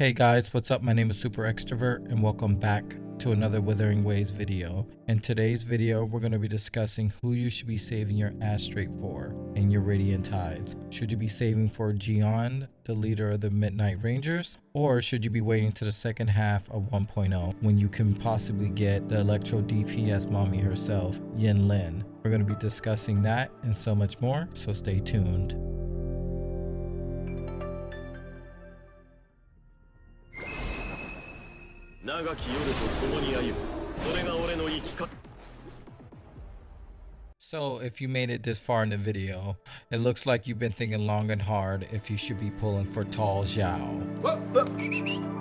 Hey guys, what's up? My name is SuperExtrovert and welcome back to another Wuthering Waves video. In today's video, we're going to be discussing who you should be saving your ass straight for in your Radiant Tides. Should you be saving for Jiyan, the leader of the Midnight Rangers, or should you be waiting to the second half of 1.0 when you can possibly get the Electro DPS mommy herself, Yinlin? We're going to be discussing that and so much more, so stay tuned. So if you made it this far in the video, it looks like you've been thinking long and hard if you should be pulling for Tall Zhao,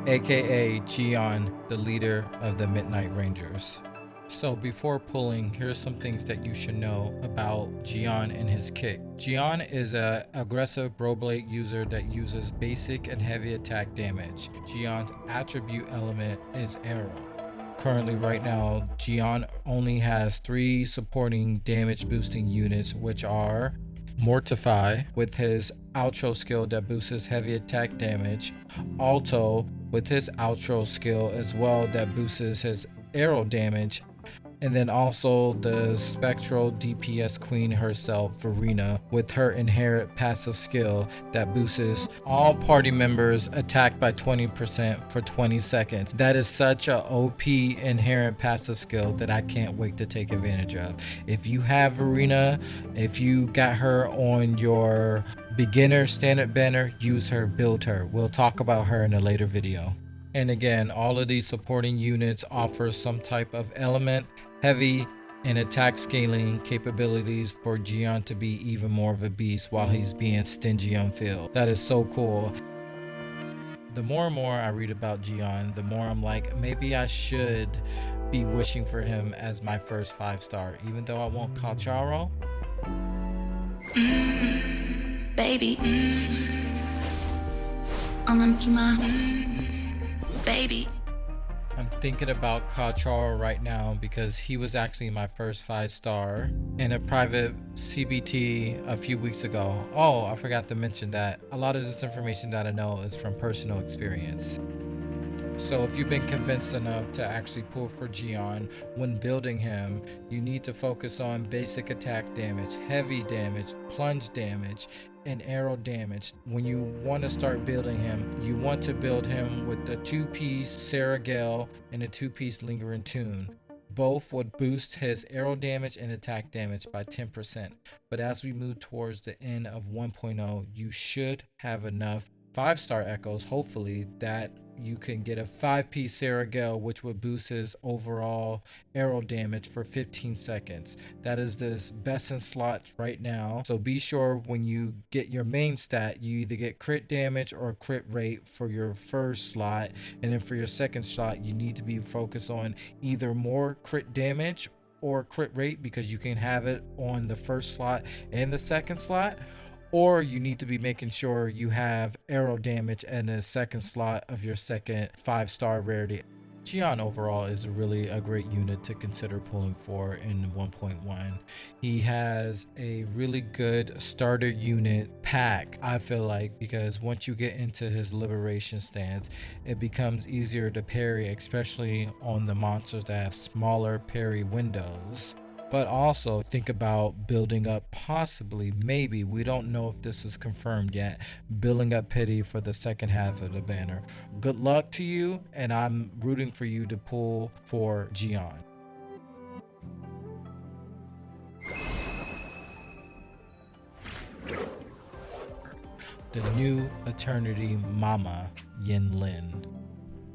aka Jiyan, the leader of the Midnight Rangers. So before pulling, here's some things that you should know about Jiyan and his kick. Jiyan is an aggressive blade user that uses basic and heavy attack damage. Jiyan's attribute element is arrow. Currently right now, Jiyan only has 3 supporting damage boosting units, which are Mortify with his outro skill that boosts his heavy attack damage, Alto with his outro skill as well that boosts his arrow damage, and then also the spectral DPS queen herself, Verena, with her inherent passive skill that boosts all party members attack by 20% for 20 seconds. That is such a OP inherent passive skill that I can't wait to take advantage of. If you have Verena, if you got her on your beginner standard banner, use her, build her. We'll talk about her in a later video. And again, all of these supporting units offer some type of element, heavy, and attack scaling capabilities for Jiyan to be even more of a beast while he's being stingy on field. That is so cool. The more and more I read about Jiyan, the more I'm like, maybe I should be wishing for him as my first 5-star, even though I want Calcharo. Baby, baby. I'm thinking about Calcharo right now because he was actually my first 5-star in a private CBT a few weeks ago. Oh, I forgot to mention that a lot of this information that I know is from personal experience. So if you've been convinced enough to actually pull for Jiyan, when building him, you need to focus on basic attack damage, heavy damage, plunge damage, and arrow damage. When you want to start building him, you want to build him with the 2-piece Sarah Gale and a 2-piece Lingering Tune. Both would boost his arrow damage and attack damage by 10%. But as we move towards the end of 1.0, you should have enough 5-star echoes, hopefully, that you can get a 5-piece Sarah Gale, which would boost his overall arrow damage for 15 seconds. That is this best in slot right now. So be sure when you get your main stat, you either get crit damage or crit rate for your first slot. And then for your second slot, you need to be focused on either more crit damage or crit rate, because you can have it on the first slot and the second slot. Or you need to be making sure you have arrow damage in the second slot of your second 5-star rarity. Jiyan overall is really a great unit to consider pulling for in 1.1. He has a really good starter unit pack, I feel like, because once you get into his liberation stance, it becomes easier to parry, especially on the monsters that have smaller parry windows. But also think about building up, possibly, maybe, we don't know if this is confirmed yet, building up pity for the second half of the banner. Good luck to you, and I'm rooting for you to pull for Jiyan. The new Eternity Mama, Yinlin.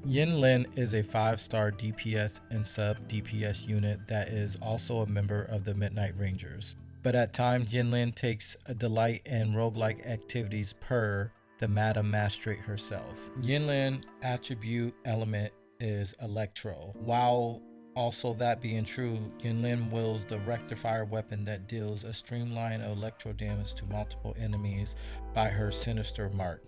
Yinlin is a 5-star DPS and sub DPS unit that is also a member of the Midnight Rangers. But at times, Yinlin takes a delight in roguelike activities per the Madam Magistrate herself. Yinlin attribute element is Electro. While also that being true, Yinlin wields the rectifier weapon that deals a streamline of electro damage to multiple enemies by her sinister mark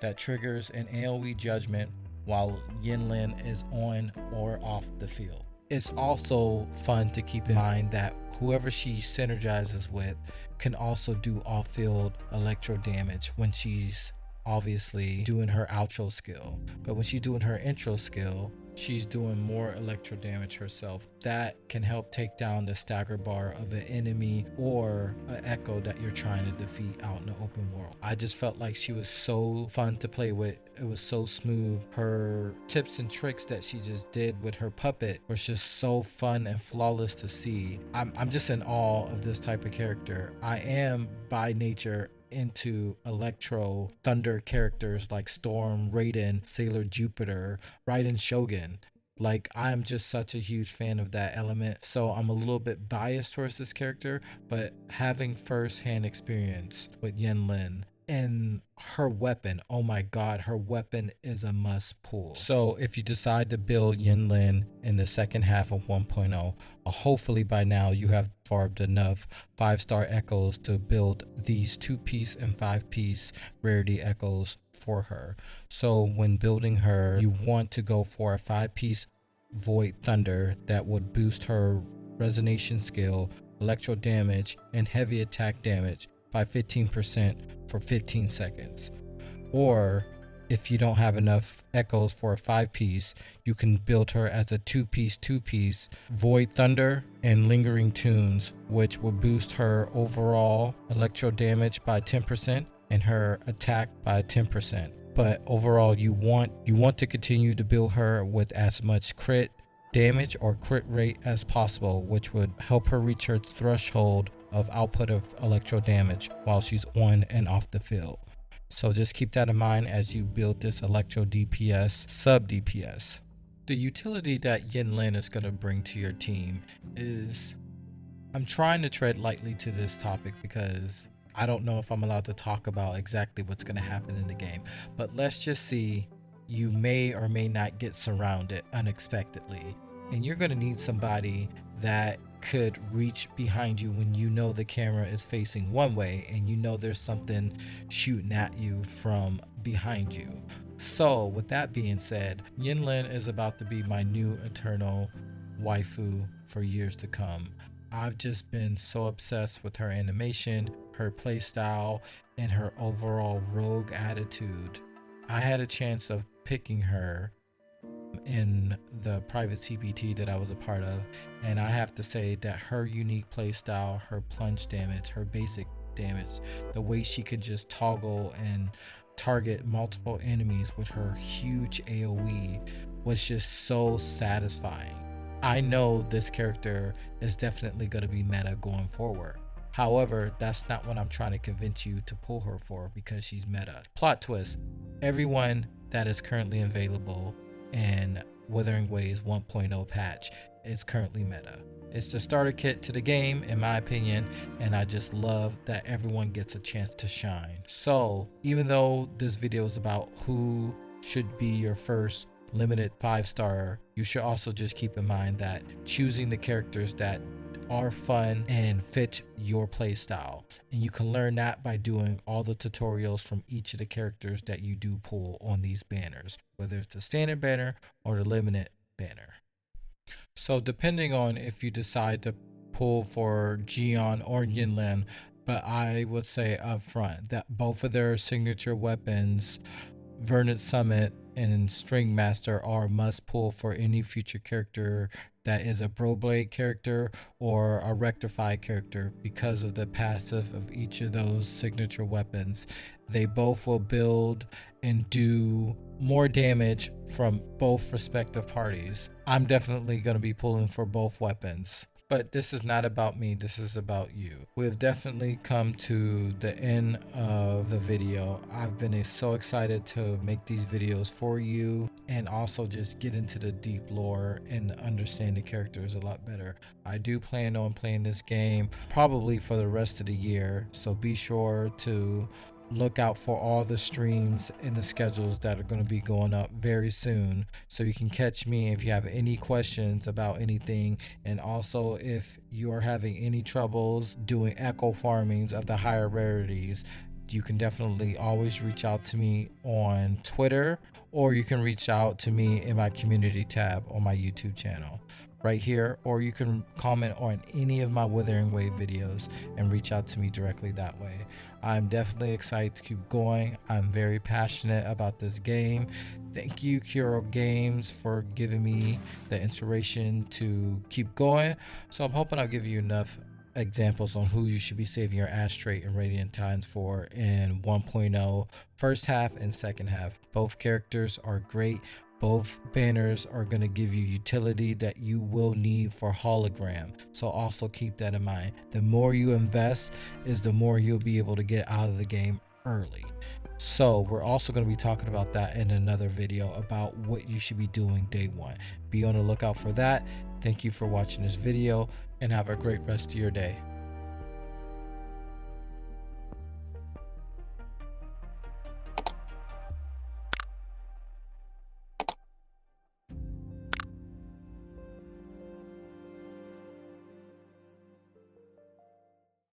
that triggers an AoE judgment while Yinlin is on or off the field. It's also fun to keep in mind that whoever she synergizes with can also do off-field electro damage when she's obviously doing her outro skill. But when she's doing her intro skill, she's doing more electro damage herself. That can help take down the stagger bar of an enemy or an echo that you're trying to defeat out in the open world. I just felt like she was so fun to play with. It was so smooth. Her tips and tricks that she just did with her puppet was just so fun and flawless to see. I'm just in awe of this type of character. I am by nature into Electro Thunder characters like Storm, Raiden, Sailor Jupiter, Raiden Shogun. Like, I'm just such a huge fan of that element, so I'm a little bit biased towards this character, but having first-hand experience with Yinlin and her weapon, oh my god, her weapon is a must pull. So if you decide to build Yinlin in the second half of 1.0, hopefully by now you have farmed enough 5-star echoes to build these 2-piece and 5-piece rarity echoes for her. So when building her, you want to go for a 5-piece Void Thunder that would boost her resonation skill, electro damage, and heavy attack damage by 15% for 15 seconds. Or if you don't have enough echoes for a 5-piece, you can build her as a 2-piece Void Thunder and Lingering Tunes, which will boost her overall electro damage by 10% and her attack by 10%. But overall, you want to continue to build her with as much crit damage or crit rate as possible, which would help her reach her threshold of output of electro damage while she's on and off the field. So just keep that in mind as you build this electro DPS sub DPS. The utility that Yinlin is going to bring to your team is, I'm trying to tread lightly to this topic because I don't know if I'm allowed to talk about exactly what's going to happen in the game, but let's just see, you may or may not get surrounded unexpectedly, and you're going to need somebody that could reach behind you when you know the camera is facing one way and you know there's something shooting at you from behind you. So with that being said, Yinlin is about to be my new eternal waifu for years to come. I've just been so obsessed with her animation, her playstyle, and her overall rogue attitude. I had a chance of picking her in the private CBT that I was a part of, and I have to say that her unique playstyle, her plunge damage, her basic damage, the way she could just toggle and target multiple enemies with her huge AoE was just so satisfying. I know this character is definitely going to be meta going forward. However, that's not what I'm trying to convince you to pull her for, because she's meta. Plot twist: everyone that is currently available in Wuthering Waves 1.0 patch is currently meta. It's the starter kit to the game, in my opinion, and I just love that everyone gets a chance to shine. So even though this video is about who should be your first limited 5-star, you should also just keep in mind that choosing the characters that are fun and fit your play style, and you can learn that by doing all the tutorials from each of the characters that you do pull on these banners, whether it's the standard banner or the limited banner. So depending on if you decide to pull for Jiyan or Yinlin, but I would say up front that both of their signature weapons, Vernet Summit and String Master, are must pull for any future character that is a Broblade character or a Rectify character, because of the passive of each of those signature weapons. They both will build and do more damage from both respective parties. I'm definitely going to be pulling for both weapons. But this is not about me, this is about you. We've definitely come to the end of the video. I've been so excited to make these videos for you and also just get into the deep lore and understand the characters a lot better. I do plan on playing this game probably for the rest of the year, so be sure to look out for all the streams and the schedules that are going to be going up very soon, so you can catch me if you have any questions about anything. And also, if you are having any troubles doing echo farmings of the higher rarities, you can definitely always reach out to me on Twitter or you can reach out to me in my community tab on my YouTube channel right here, or you can comment on any of my Wuthering Wave videos and reach out to me directly that way. I'm definitely excited to keep going. I'm very passionate about this game. Thank you, Kuro Games, for giving me the inspiration to keep going. So I'm hoping I'll give you enough examples on who you should be saving your ashtray and radiant times for in 1.0 first half and second half. Both characters are great. Both banners are going to give you utility that you will need for hologram, so also keep that in mind. The more you invest is the more you'll be able to get out of the game early. So we're also going to be talking about that in another video about what you should be doing day one. Be on the lookout for that. Thank you for watching this video and have a great rest of your day.